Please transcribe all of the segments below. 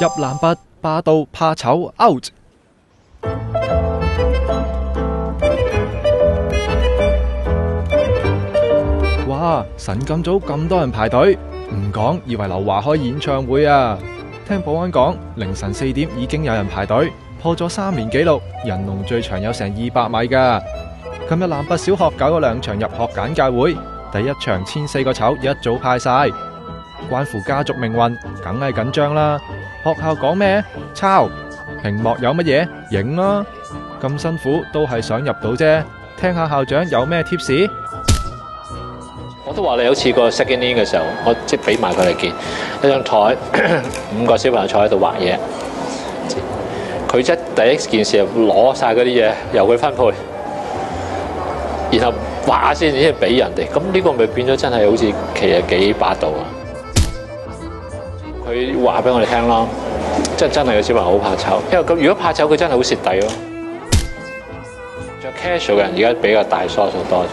入男拔霸道怕醜 out。哇！晨咁早咁多人排隊，唔講以為劉華開演唱會啊！聽保安講，凌晨4點已經有人排隊，破咗3年紀錄，人龍最長有成200米㗎。琴日男拔小學搞咗2場入學簡介會，第一場1004個籌一早派晒，關乎家族命運，梗係緊張啦。學校講咩？抄。屏幕有乜嘢？影啦。咁辛苦都係想入到啫，聽下校長有咩貼士。我都話你好似個 second in 嘅時候，我即係俾埋佢哋見一張台，5個小朋友坐喺度畫嘢。佢即係第一件事係攞晒嗰啲嘢，由佢分配，然後畫先至俾人哋。咁呢個咪變咗真係好似其實幾霸道啊！佢話俾我哋聽咯，即係真係個小朋友好怕醜，因為咁如果怕醜，佢真係好蝕底咯。着 casual 嘅人而家比較大疏數多咗。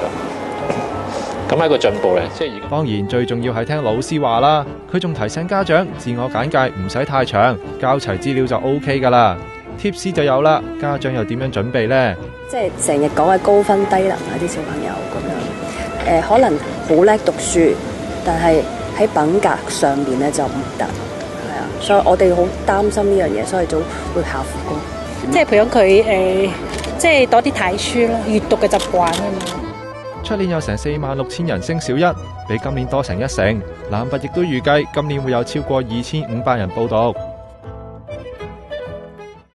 咁係一個進步嚟，即係而家。當然最重要係聽老師話啦，佢仲提醒家長自我簡介唔使太長，交齊資料就 OK 噶啦。貼士就有啦，家長又點樣準備呢？即係成日講嘅高分低能啊啲小朋友咁樣，可能好叻讀書，但係喺品格上面咧就唔得，係啊，所以我哋好擔心呢樣嘢，所以就會考苦功。即係培養佢即係多啲睇書咯，閱讀嘅習慣啊嘛。出年有成46000人升小一，比今年多成1成。男拔亦都預計今年會有超過2500人報讀。